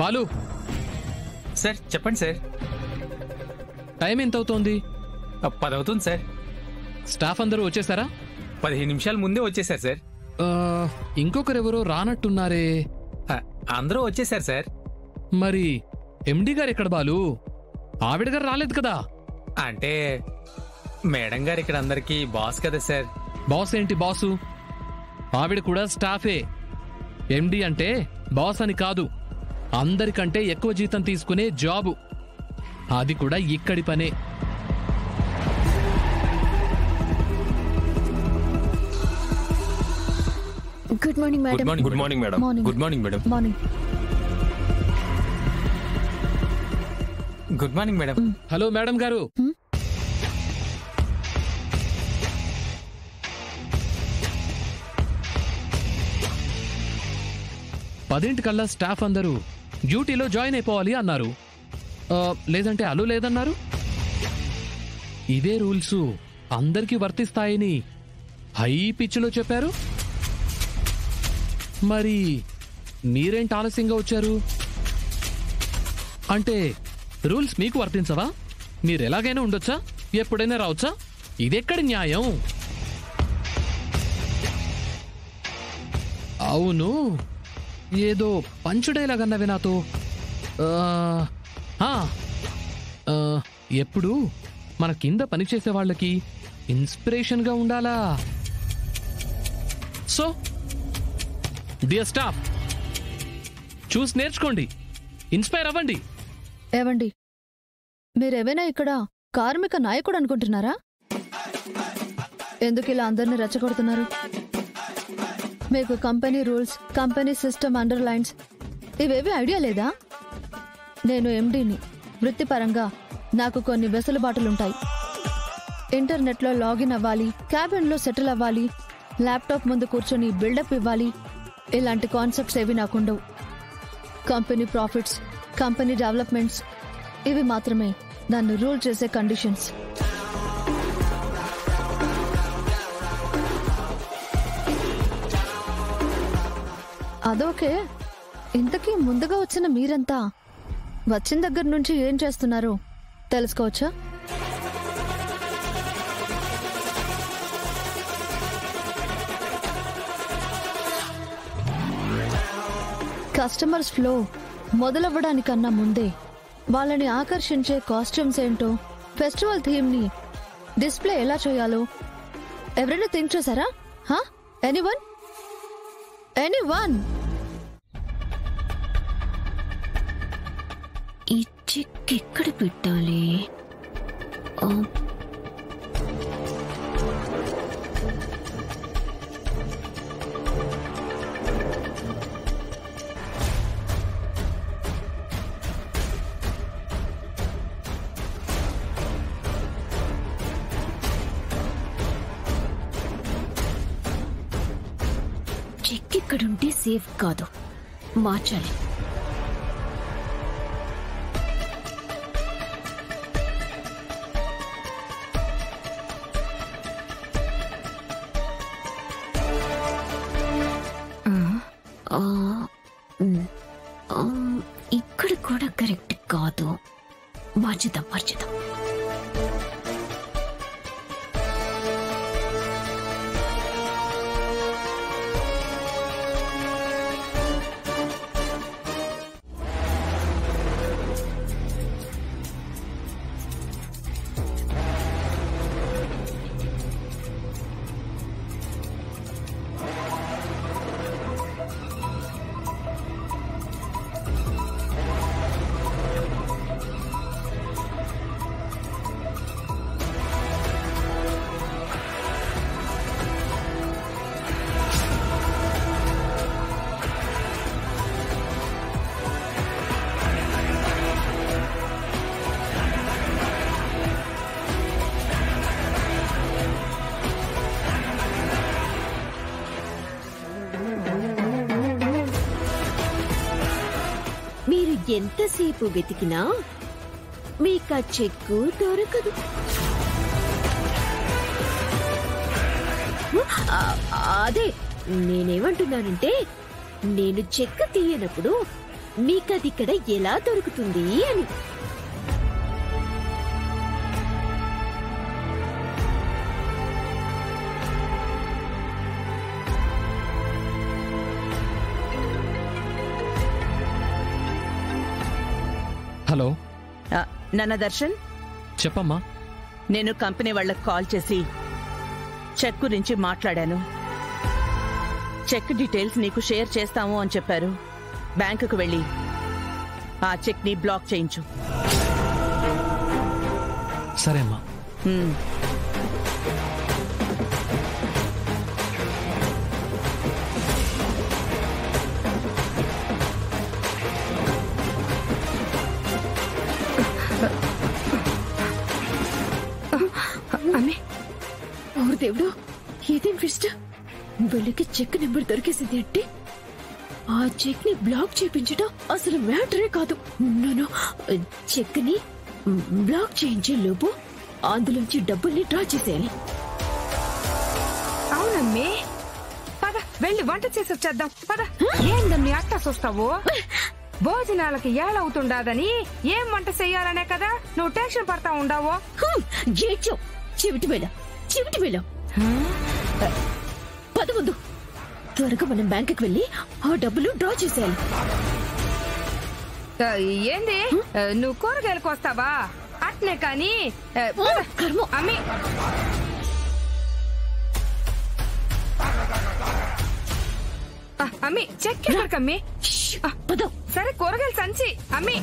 Balu sir చెప్పండి sir. Time ఎంత అవుతోంది? 10 అవుతుంది సార్. స్టాఫ్ అందరూ వచ్చేసారా? 15 నిమిషాల ముందే వచ్చేసారు సార్. ఇంకొకరెవరో రానట్టున్నారే. అందరూ వచ్చేసారు సార్. మరి ఎండి గారు ఎక్కడ బాలు? ఆవిడ గారు రాలేదు కదా? అంటే మేడం గారు ఇక్కడ అందరికీ బాస్ కదా సార్. బాస్ ఏంటి బాసు? ఆవిడ కూడా స్టాఫే. ఎండి అంటే బాస్ అని కాదు, అందరికంటే ఎక్కువ జీతం తీసుకునే జాబు, అది కూడా ఇక్కడి పనే. Good morning madam. Good morning madam. Good morning madam. Morning. Good morning madam. Hello madam గారు. పదింటికల్లా స్టాఫ్ అందరూ డ్యూటీలో జాయిన్ అయిపోవాలి అన్నారు. లేదంటే అలు లేదన్నారు. ఇవే రూల్స్ అందరికీ వర్తిస్తాయని హై పిచ్లో చెప్పారు. మరి మీరేంటి ఆలస్యంగా వచ్చారు? అంటే రూల్స్ మీకు వర్తించవా? మీరెలాగైనా ఉండొచ్చా? ఎప్పుడైనా రావచ్చా? ఇదెక్కడి న్యాయం? అవును, ఏదో పంచుడేలాగన్నవి నాతో. ఎప్పుడు మన కింద పనిచేసే వాళ్ళకి ఇన్స్పిరేషన్గా ఉండాలా? సో డియర్ స్టాఫ్, చూసి నేర్చుకోండి, ఇన్స్పైర్ అవ్వండి. ఏవండి, మీరేమైనా ఇక్కడ కార్మిక నాయకుడు అనుకుంటున్నారా? ఎందుకు ఇలా అందరినీ రెచ్చగొడుతున్నారు? మీకు company rules, company system underlines ఇవేవి ఐడియా లేదా? నేను ఎండీని. వృత్తిపరంగా నాకు కొన్ని వెసులుబాటులుంటాయి. ఇంటర్నెట్లో లాగిన్ అవ్వాలి, క్యాబిన్లో సెటిల్ అవ్వాలి, ల్యాప్టాప్ ముందు కూర్చొని బిల్డప్ ఇవ్వాలి. ఇలాంటి కాన్సెప్ట్స్ ఏవి నాకుండవు. కంపెనీ ప్రాఫిట్స్, కంపెనీ డెవలప్మెంట్స్ ఇవి మాత్రమే నన్ను రూల్ చేసే కండిషన్స్. అదోకే. ఇంతకీ ముందుగా వచ్చిన మీరంతా వచ్చిన దగ్గర నుంచి ఏం చేస్తున్నారో తెలుసుకోవచ్చా? కస్టమర్స్ ఫ్లో మొదలవ్వడానికన్నా ముందే వాళ్ళని ఆకర్షించే కాస్ట్యూమ్స్ ఏంటో, ఫెస్టివల్ థీమ్ ని డిస్ప్లే ఎలా చేయాలో ఎవరైనా థింక్ చేశారా? ఎనీవన్? ఈ చెక్ ఎక్కడ పెట్టాలి? చెక్ ఇక్కడుంటే సేఫ్ కాదు, మార్చాలి. ఇక్కడ కూడా కరెక్ట్ కాదు, మార్చుదాం. మీరు ఎంతసేపు వెతికినా మీకు ఆ చెక్కు దొరకదు. అదే నేనేమంటున్నానంటే, నేను చెక్ తీయనప్పుడు మీకదిక్కడ ఎలా దొరుకుతుంది అని. హలో, నాన్న దర్శన్, చెప్పమ్మా. నేను కంపెనీ వాళ్ళకి కాల్ చేసి చెక్ గురించి మాట్లాడాను. చెక్ డీటెయిల్స్ నీకు షేర్ చేస్తాము అని చెప్పారు. బ్యాంకుకు వెళ్ళి ఆ చెక్ ని బ్లాక్ చేయించు. సరే అమ్మా. హ్మ్. అమ్మే, ఓరు దేవుడు, ఇదేం ట్విస్ట్! వీళ్ళకి చెక్ నెంబర్ దొరికేసింది అంటే ఆ చెక్ ని బ్లాక్ చేయించడం అసలు మ్యాటరే కాదు. నేను చెక్ ని బ్లాక్ చేయించే లోపు అందులోంచి డబ్బుల్ని డ్రా చేసేయాలి. అవునమ్మే, పద వెళ్ళి వంట చేసి వచ్చేద్దాం. పద. ఏందమ్మి అట్టా చూస్తావు? భోజనాలకి ఏళవుతుండాదని ఏం వంట చెయ్యాలనే కదా నువ్వు టెన్షన్ పడతా ఉండావు. జేడ్చో, చెవిటి వేళ పద ముందు. త్వరగా మనం బ్యాంకుకి వెళ్ళి ఆ డబ్బులు డ్రా చేసేయాలి. ఏంది నువ్వు కూరగాయలకు వస్తావా? అట్నే కాని కర్మ. అమ్మి, అమ్మి చెక్ ఎక్కడికమ్మి? పద. సరే కూరగాయలు సంచి అమ్మి.